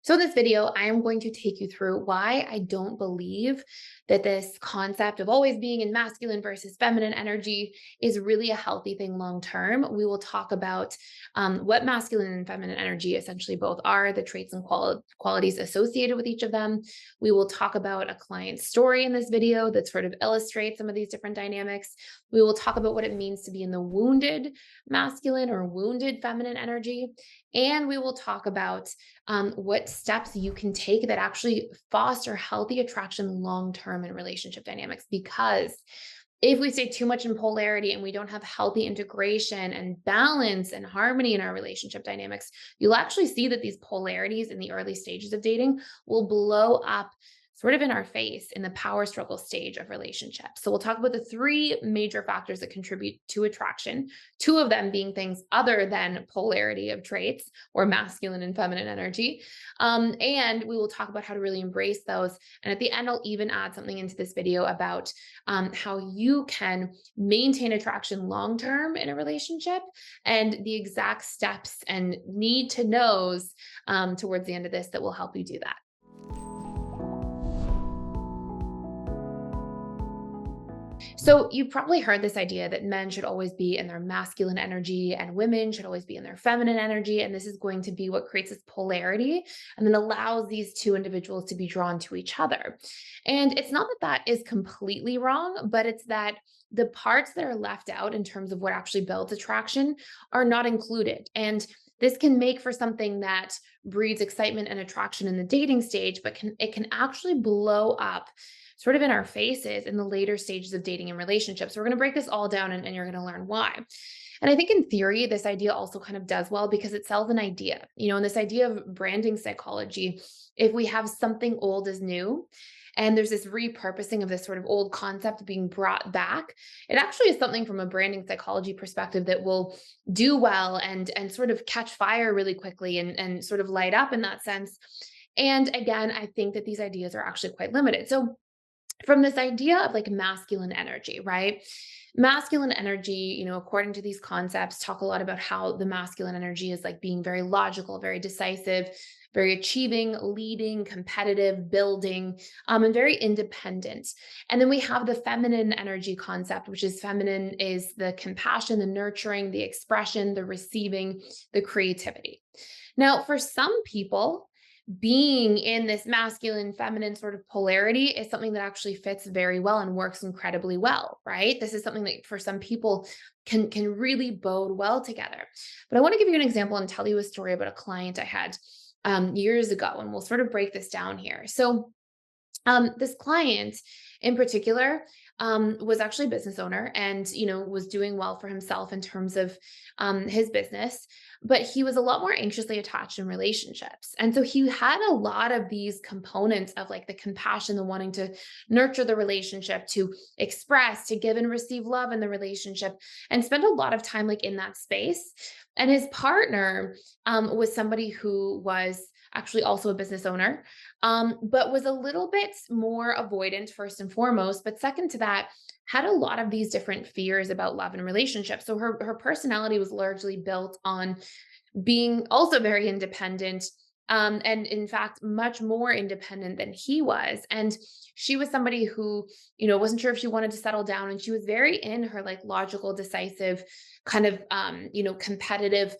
So in this video, I am going to take you through why I don't believe that this concept of always being in masculine versus feminine energy is really a healthy thing long term. We will talk about what masculine and feminine energy essentially both are, the traits and qualities associated with each of them. We will talk about a client's story in this video that sort of illustrates some of these different dynamics. We will talk about what it means to be in the wounded masculine or wounded feminine energy. And we will talk about what steps you can take that actually foster healthy attraction long term in relationship dynamics. Because if we stay too much in polarity and we don't have healthy integration and balance and harmony in our relationship dynamics, you'll actually see that these polarities in the early stages of dating will blow up sort of in our face in the power struggle stage of relationships. So we'll talk about the three major factors that contribute to attraction, two of them being things other than polarity of traits or masculine and feminine energy. And we will talk about how to really embrace those. And at the end, I'll even add something into this video about how you can maintain attraction long term in a relationship and the exact steps and need to knows towards the end of this that will help you do that. So you've probably heard this idea that men should always be in their masculine energy and women should always be in their feminine energy. And this is going to be what creates this polarity and then allows these two individuals to be drawn to each other. And it's not that that is completely wrong, but it's that the parts that are left out in terms of what actually builds attraction are not included. And this can make for something that breeds excitement and attraction in the dating stage, but it can actually blow up sort of in our faces in the later stages of dating and relationships. So we're going to break this all down and you're going to learn why. And I think in theory, this idea also kind of does well because it sells an idea. In this idea of branding psychology, if we have something old as new, and there's this repurposing of this sort of old concept being brought back, it actually is something from a branding psychology perspective that will do well and sort of catch fire really quickly and sort of light up in that sense. And again, I think that these ideas are actually quite limited. So from this idea of like masculine energy, right? Masculine energy, according to these concepts, talk a lot about how the masculine energy is like being very logical, very decisive, very achieving, leading, competitive, building, and very independent. And then we have the feminine energy concept, which is feminine is the compassion, the nurturing, the expression, the receiving, the creativity. Now, for some people, being in this masculine feminine sort of polarity is something that actually fits very well and works incredibly well, right? This is something that for some people can really bode well together. But I want to give you an example and tell you a story about a client I had years ago, and we'll sort of break this down here. So this client in particular was actually a business owner and was doing well for himself in terms of his business, but he was a lot more anxiously attached in relationships. And so he had a lot of these components of like the compassion, the wanting to nurture the relationship, to express, to give and receive love in the relationship, and spend a lot of time like in that space. And his partner was somebody who was actually also a business owner, but was a little bit more avoidant, first and foremost. But second to that, had a lot of these different fears about love and relationships. So her personality was largely built on being also very independent, and in fact, much more independent than he was. And she was somebody who, wasn't sure if she wanted to settle down. And she was very in her like logical, decisive, kind of, competitive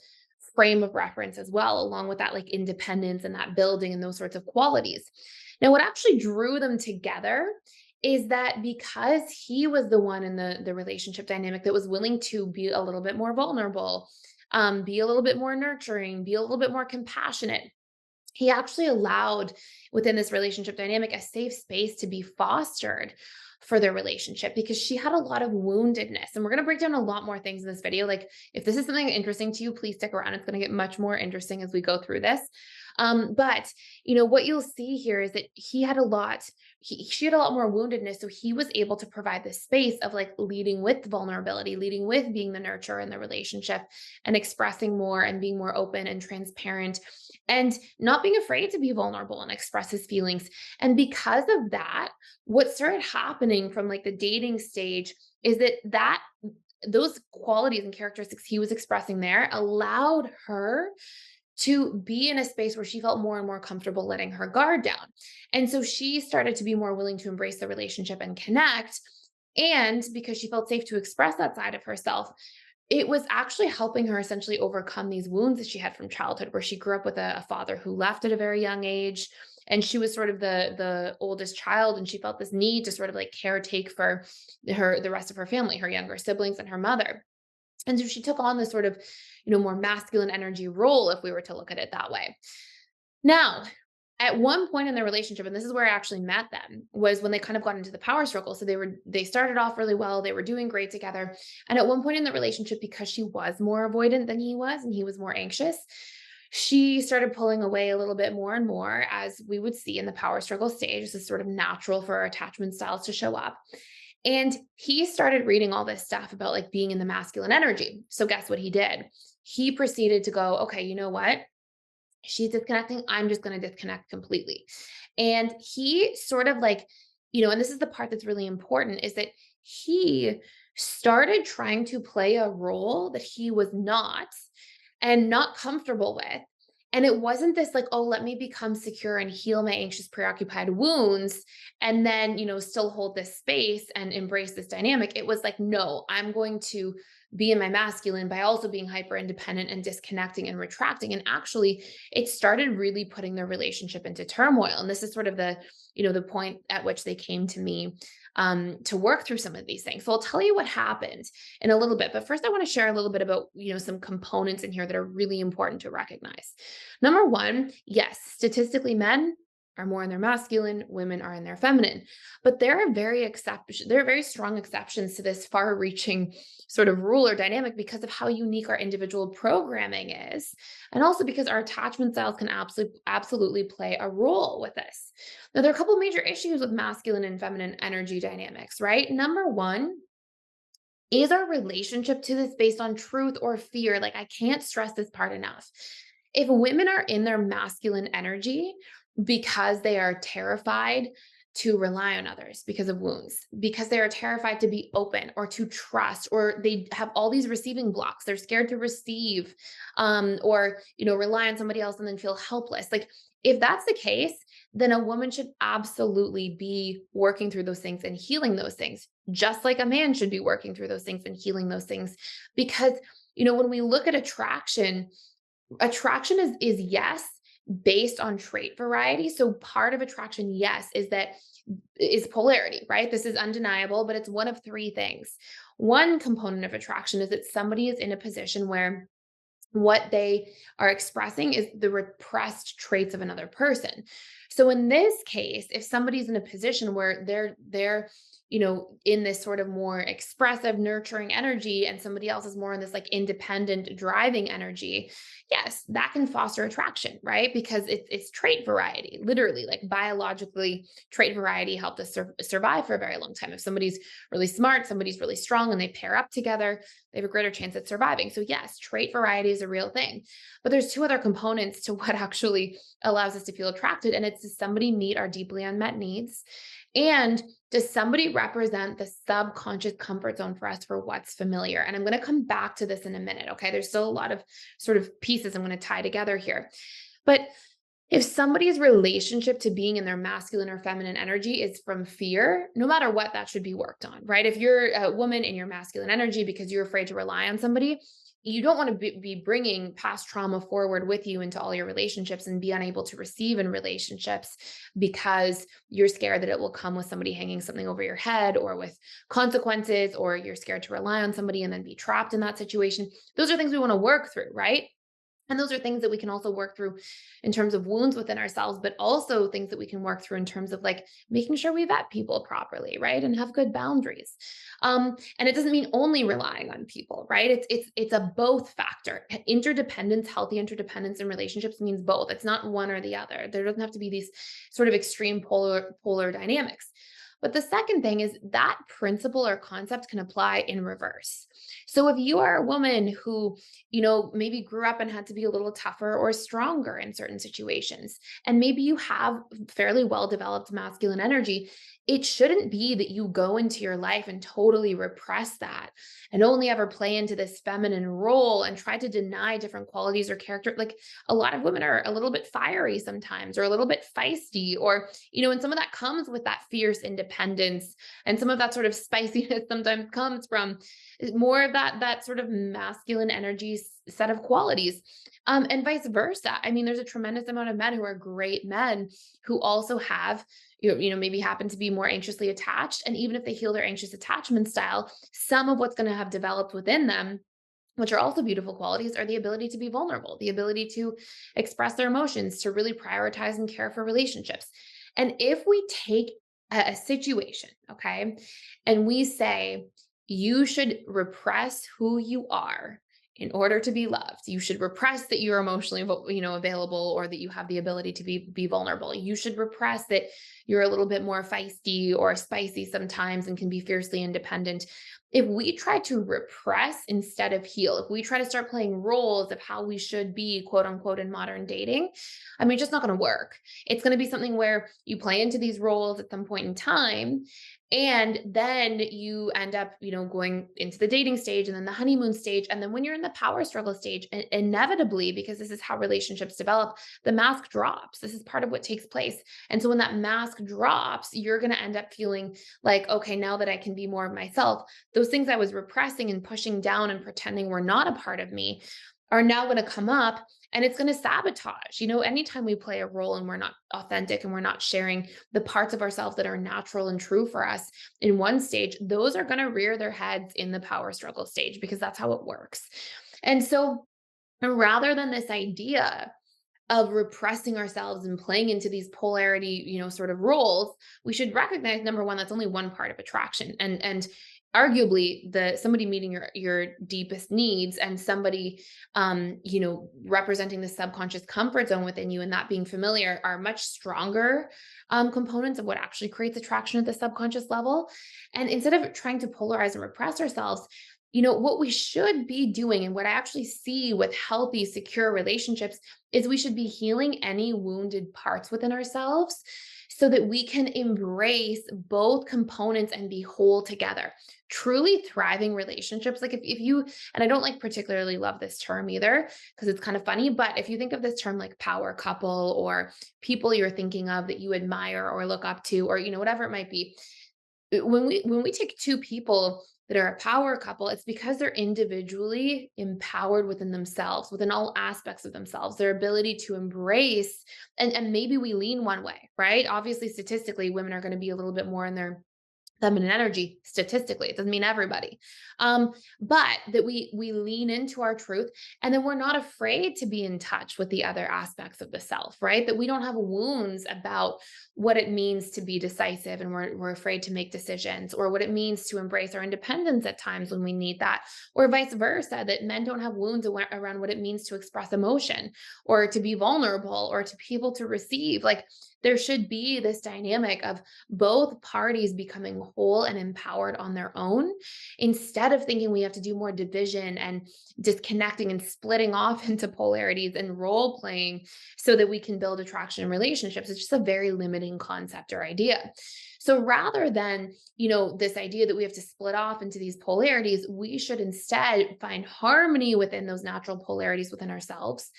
frame of reference as well, along with that like independence and that building and those sorts of qualities. Now, what actually drew them together is that because he was the one in the relationship dynamic that was willing to be a little bit more vulnerable, be a little bit more nurturing, be a little bit more compassionate, he actually allowed within this relationship dynamic a safe space to be fostered for their relationship because she had a lot of woundedness. And we're going to break down a lot more things in this video. Like if this is something interesting to you, please stick around. It's going to get much more interesting as we go through this. But what you'll see here is that he had a lot, she had a lot more woundedness. So he was able to provide this space of like leading with vulnerability, leading with being the nurturer in the relationship and expressing more and being more open and transparent and not being afraid to be vulnerable and express his feelings. And because of that, what started happening from like the dating stage is that those qualities and characteristics he was expressing there allowed her to be in a space where she felt more and more comfortable letting her guard down. And so she started to be more willing to embrace the relationship and connect. And because she felt safe to express that side of herself, it was actually helping her essentially overcome these wounds that she had from childhood, where she grew up with a father who left at a very young age. And she was sort of the oldest child, and she felt this need to sort of like caretake for the rest of her family, her younger siblings and her mother. And so she took on this sort of, more masculine energy role, if we were to look at it that way. Now, at one point in their relationship, and this is where I actually met them, was when they kind of got into the power struggle. So they started off really well, they were doing great together. And at one point in the relationship, because she was more avoidant than he was, and he was more anxious, she started pulling away a little bit more and more, as we would see in the power struggle stage. This is sort of natural for our attachment styles to show up. And he started reading all this stuff about like being in the masculine energy. So guess what he did? He proceeded to go, okay, you know what? She's disconnecting. I'm just going to disconnect completely. And he sort of like, and this is the part that's really important, is that he started trying to play a role that he was not and not comfortable with. And it wasn't this like, oh, let me become secure and heal my anxious, preoccupied wounds, and then, still hold this space and embrace this dynamic. It was like, no, I'm going to be in my masculine by also being hyper independent and disconnecting and retracting. And actually, it started really putting their relationship into turmoil. And this is sort of the point at which they came to me to work through some of these things. So I'll tell you what happened in a little bit. But first, I want to share a little bit about, some components in here that are really important to recognize. Number one, yes, statistically, men are more in their masculine, women are in their feminine. But there are very strong exceptions to this far-reaching sort of rule or dynamic because of how unique our individual programming is. And also because our attachment styles can absolutely play a role with this. Now, there are a couple major issues with masculine and feminine energy dynamics, right? Number one, is our relationship to this based on truth or fear? Like, I can't stress this part enough. If women are in their masculine energy because they are terrified to rely on others because of wounds, because they are terrified to be open or to trust, or they have all these receiving blocks, they're scared to receive, or, rely on somebody else and then feel helpless. Like, if that's the case, then a woman should absolutely be working through those things and healing those things, just like a man should be working through those things and healing those things. Because, when we look at attraction is yes, based on trait variety. So part of attraction, yes, is polarity, right? This is undeniable, but it's one of three things. One component of attraction is that somebody is in a position where what they are expressing is the repressed traits of another person. So in this case, if somebody's in a position where they're in this sort of more expressive, nurturing energy, and somebody else is more in this like independent, driving energy, yes, that can foster attraction, right? Because it's trait variety, literally, like biologically, trait variety helped us survive for a very long time. If somebody's really smart, somebody's really strong, and they pair up together, they have a greater chance at surviving. So yes, trait variety is a real thing. But there's two other components to what actually allows us to feel attracted. And it's, does somebody meet our deeply unmet needs? And does somebody represent the subconscious comfort zone for us for what's familiar? And I'm going to come back to this in a minute. Okay. There's still a lot of sort of pieces I'm going to tie together here. But if somebody's relationship to being in their masculine or feminine energy is from fear, no matter what, that should be worked on, right? If you're a woman in your masculine energy because you're afraid to rely on somebody, you don't want to be bringing past trauma forward with you into all your relationships and be unable to receive in relationships because you're scared that it will come with somebody hanging something over your head or with consequences, or you're scared to rely on somebody and then be trapped in that situation. Those are things we want to work through, right? And those are things that we can also work through in terms of wounds within ourselves, but also things that we can work through in terms of like making sure we vet people properly, right? And have good boundaries. And it doesn't mean only relying on people, right? It's a both factor. Interdependence, healthy interdependence in relationships means both. It's not one or the other. There doesn't have to be these sort of extreme polar dynamics. But the second thing is that principle or concept can apply in reverse. So if you are a woman who, maybe grew up and had to be a little tougher or stronger in certain situations, and maybe you have fairly well developed masculine energy, it shouldn't be that you go into your life and totally repress that and only ever play into this feminine role and try to deny different qualities or character. Like, a lot of women are a little bit fiery sometimes, or a little bit feisty, or, and some of that comes with that fierce independence, and some of that sort of spiciness sometimes comes from more of that sort of masculine energy set of qualities. And vice versa. I mean, there's a tremendous amount of men who are great men who also have, maybe happen to be more anxiously attached. And even if they heal their anxious attachment style, some of what's going to have developed within them, which are also beautiful qualities, are the ability to be vulnerable, the ability to express their emotions, to really prioritize and care for relationships. And if we take a situation, okay, and we say, you should repress who you are in order to be loved. You should repress that you're emotionally, available, or that you have the ability to be vulnerable. You should repress that you're a little bit more feisty or spicy sometimes and can be fiercely independent. If we try to repress instead of heal, if we try to start playing roles of how we should be, quote unquote, in modern dating, I mean, it's just not going to work. It's going to be something where you play into these roles at some point in time, and then you end up, going into the dating stage and then the honeymoon stage. And then when you're in the power struggle stage, inevitably, because this is how relationships develop, the mask drops. This is part of what takes place. And so when that mask drops, you're going to end up feeling like, okay, now that I can be more of myself, those things I was repressing and pushing down and pretending were not a part of me are now going to come up, and it's going to sabotage. Anytime we play a role and we're not authentic and we're not sharing the parts of ourselves that are natural and true for us in one stage, those are going to rear their heads in the power struggle stage, because that's how it works. And so rather than this idea of repressing ourselves and playing into these polarity, sort of roles, we should recognize, number one, that's only one part of attraction. And arguably, the somebody meeting your deepest needs, and somebody representing the subconscious comfort zone within you, and that being familiar, are much stronger components of what actually creates attraction at the subconscious level. And instead of trying to polarize and repress ourselves, what we should be doing, and what I actually see with healthy, secure relationships, is we should be healing any wounded parts within ourselves so that we can embrace both components and be whole together. Truly thriving relationships, like if you, and I don't like particularly love this term either because it's kind of funny, but if you think of this term like power couple, or people you're thinking of that you admire or look up to, or whatever it might be, when we take two people that are a power couple, it's because they're individually empowered within themselves, within all aspects of themselves, their ability to embrace, and maybe we lean one way, right? Obviously, statistically, women are going to be a little bit more in their feminine energy. Statistically, it doesn't mean everybody. But that we lean into our truth, and then we're not afraid to be in touch with the other aspects of the self, right? That we don't have wounds about what it means to be decisive, and we're afraid to make decisions, or what it means to embrace our independence at times when we need that, or vice versa, that men don't have wounds around what it means to express emotion, or to be vulnerable, or to be able to receive. Like, there should be this dynamic of both parties becoming whole and empowered on their own, instead of thinking we have to do more division and disconnecting and splitting off into polarities and role playing so that we can build attraction in relationships. It's just a very limiting concept or idea. So rather than, this idea that we have to split off into these polarities, we should instead find harmony within those natural polarities within ourselves,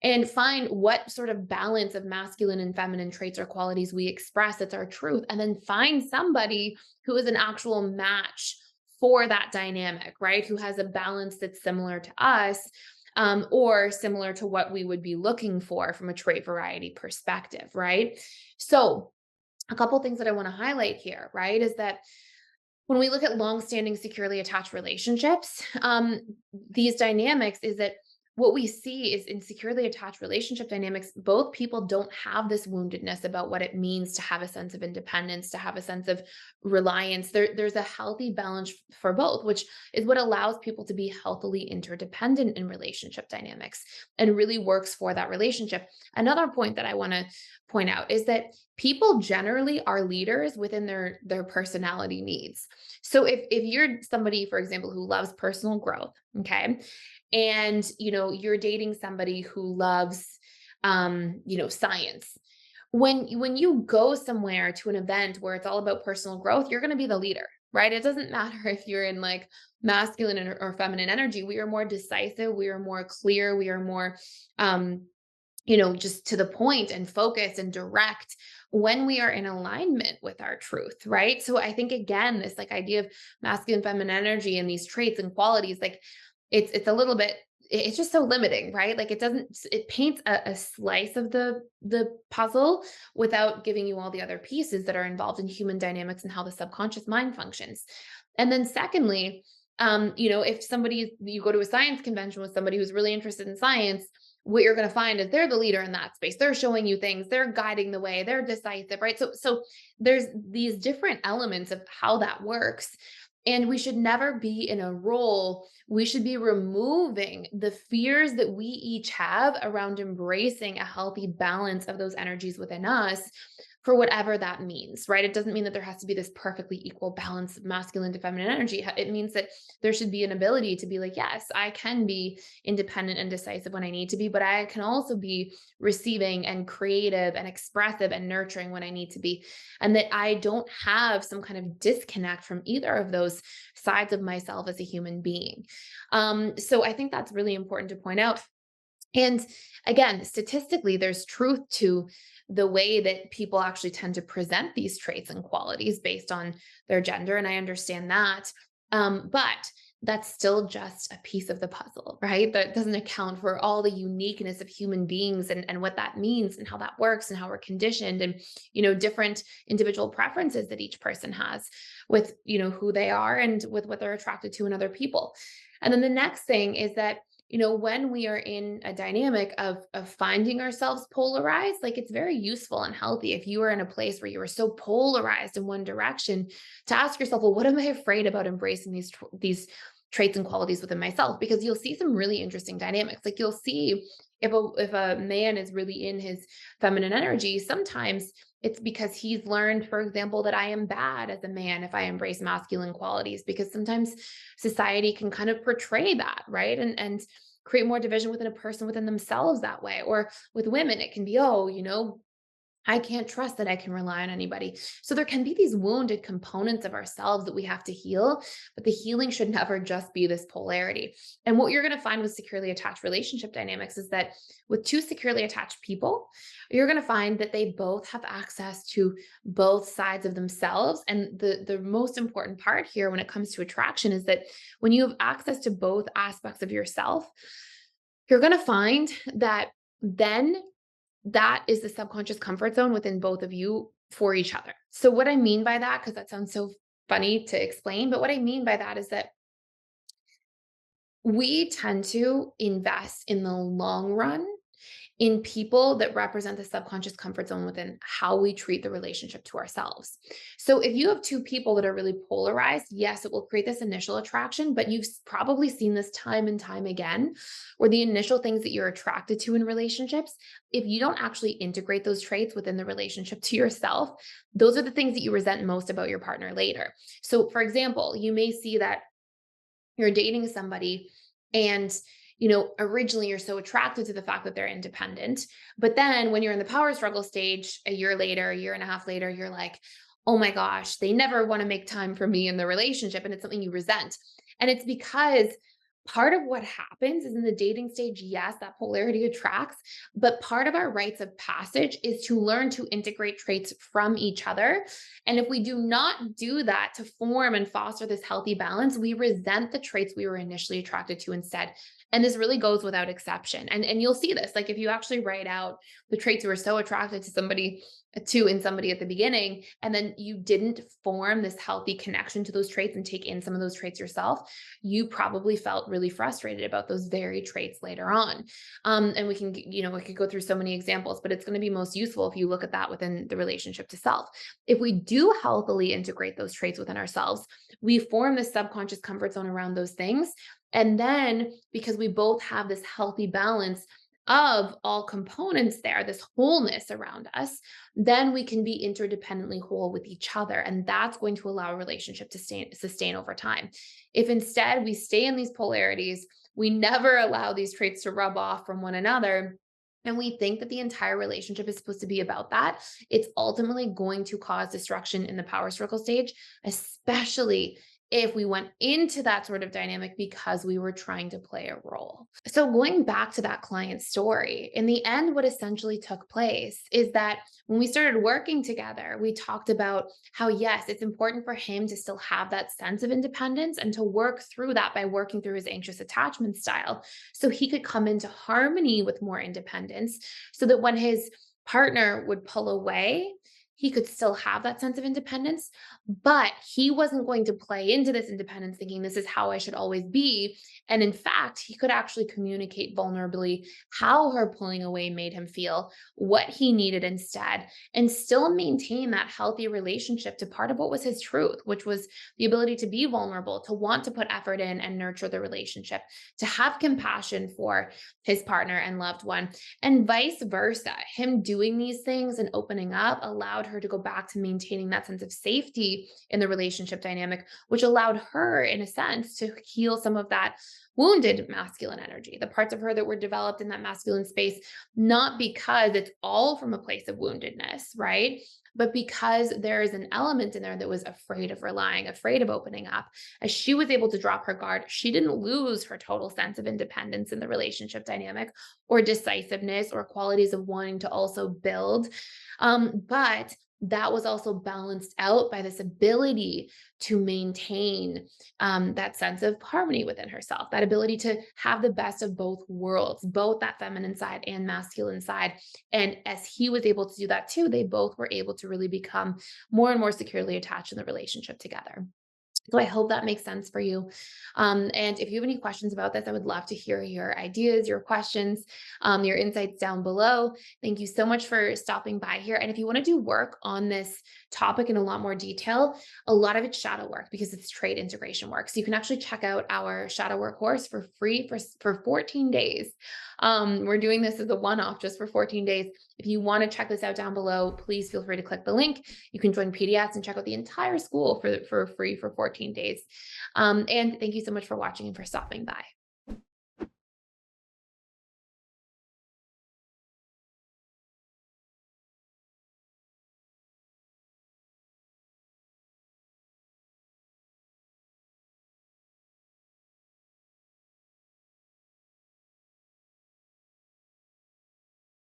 and find what sort of balance of masculine and feminine traits or qualities we express. That's our truth. And then find somebody who is an actual match for that dynamic, right? Who has a balance that's similar to us, or similar to what we would be looking for from a trait variety perspective, right? So, a couple things that I want to highlight here, right, is that when we look at long-standing securely attached relationships, these dynamics is that what we see is in securely attached relationship dynamics, both people don't have this woundedness about what it means to have a sense of independence, to have a sense of reliance. There's a healthy balance for both, which is what allows people to be healthily interdependent in relationship dynamics and really works for that relationship. Another point that I want to point out is that people generally are leaders within their personality needs. So if you're somebody, for example, who loves personal growth, okay, and you're dating somebody who loves science, when you go somewhere to an event where it's all about personal growth, you're going to be the leader, right? It doesn't matter if you're in like masculine or feminine energy. We are more decisive, we are more clear, we are more um just to the point and focused and direct when we are in alignment with our truth, right? So I think again, this like idea of masculine, feminine energy and these traits and qualities, like it's a little bit, it's just so limiting, right? Like it paints a slice of the puzzle without giving you all the other pieces that are involved in human dynamics and how the subconscious mind functions. And then secondly, if you go to a science convention with somebody who's really interested in science, what you're going to find is they're the leader in that space. They're showing you things, they're guiding the way, they're decisive, right? So there's these different elements of how that works. And we should never be in a role. We should be removing the fears that we each have around embracing a healthy balance of those energies within us for whatever that means, right? It doesn't mean that there has to be this perfectly equal balance of masculine to feminine energy. It means that there should be an ability to be like, yes, I can be independent and decisive when I need to be, but I can also be receiving and creative and expressive and nurturing when I need to be. And that I don't have some kind of disconnect from either of those sides of myself as a human being. So I think that's really important to point out. And again, statistically, there's truth to the way that people actually tend to present these traits and qualities based on their gender. And I understand that. But that's still just a piece of the puzzle, right? That doesn't account for all the uniqueness of human beings and what that means and how that works and how we're conditioned and, different individual preferences that each person has with, who they are and with what they're attracted to in other people. And then the next thing is that when we are in a dynamic of finding ourselves polarized, like it's very useful and healthy if you are in a place where you are so polarized in one direction to ask yourself, well, what am I afraid about embracing these traits and qualities within myself? Because you'll see some really interesting dynamics. Like you'll see if a man is really in his feminine energy, sometimes it's because he's learned, for example, that I am bad as a man if I embrace masculine qualities, because sometimes society can kind of portray that, right? And create more division within a person within themselves that way. Or with women, it can be, oh, I can't trust that I can rely on anybody. So there can be these wounded components of ourselves that we have to heal, but the healing should never just be this polarity. And what you're going to find with securely attached relationship dynamics is that with two securely attached people, you're going to find that they both have access to both sides of themselves. And the most important part here when it comes to attraction is that when you have access to both aspects of yourself, you're going to find that then that is the subconscious comfort zone within both of you for each other. So what I mean by that, because that sounds so funny to explain, but what I mean by that is that we tend to invest in the long run in people that represent the subconscious comfort zone within how we treat the relationship to ourselves. So if you have two people that are really polarized, yes, it will create this initial attraction, but you've probably seen this time and time again, where the initial things that you're attracted to in relationships, if you don't actually integrate those traits within the relationship to yourself, those are the things that you resent most about your partner later. So for example, you may see that you're dating somebody and originally you're so attracted to the fact that they're independent. But then when you're in the power struggle stage, a year later, a year and a half later, you're like, oh my gosh, they never want to make time for me in the relationship. And it's something you resent. And it's because part of what happens is in the dating stage, yes, that polarity attracts, but part of our rites of passage is to learn to integrate traits from each other. And if we do not do that to form and foster this healthy balance, we resent the traits we were initially attracted to instead. And this really goes without exception. And you'll see this, like if you actually write out the traits you were so attracted to somebody to in somebody at the beginning, and then you didn't form this healthy connection to those traits and take in some of those traits yourself, you probably felt really frustrated about those very traits later on. And we could go through so many examples, but it's going to be most useful if you look at that within the relationship to self. If we do healthily integrate those traits within ourselves, we form this subconscious comfort zone around those things. And then because we both have this healthy balance of all components there, this wholeness around us, then we can be interdependently whole with each other. And that's going to allow a relationship to sustain over time. If instead we stay in these polarities, we never allow these traits to rub off from one another, and we think that the entire relationship is supposed to be about that, it's ultimately going to cause destruction in the power circle stage, especially if we went into that sort of dynamic because we were trying to play a role. So, going back to that client story, in the end, what essentially took place is that when we started working together, we talked about how, yes, it's important for him to still have that sense of independence and to work through that by working through his anxious attachment style so he could come into harmony with more independence so that when his partner would pull away, he could still have that sense of independence, but he wasn't going to play into this independence thinking this is how I should always be. And in fact, he could actually communicate vulnerably how her pulling away made him feel, what he needed instead, and still maintain that healthy relationship to part of what was his truth, which was the ability to be vulnerable, to want to put effort in and nurture the relationship, to have compassion for his partner and loved one, and vice versa. Him doing these things and opening up allowed her to go back to maintaining that sense of safety in the relationship dynamic, which allowed her, in a sense, to heal some of that wounded masculine energy, the parts of her that were developed in that masculine space, not because it's all from a place of woundedness, right? But because there is an element in there that was afraid of relying, afraid of opening up. As she was able to drop her guard, she didn't lose her total sense of independence in the relationship dynamic or decisiveness or qualities of wanting to also build. But that was also balanced out by this ability to maintain that sense of harmony within herself, that ability to have the best of both worlds, both that feminine side and masculine side. And as he was able to do that too, they both were able to really become more and more securely attached in the relationship together. So I hope that makes sense for you. And if you have any questions about this, I would love to hear your ideas, your questions, your insights down below. Thank you so much for stopping by here. And if you want to do work on this topic in a lot more detail, a lot of it's shadow work because it's trait integration work. So you can actually check out our shadow work course for free for 14 days. We're doing this as a one-off just for 14 days. If you want to check this out down below, please feel free to click the link. You can join PDFs and check out the entire school for free for 14 days. And thank you so much for watching and for stopping by.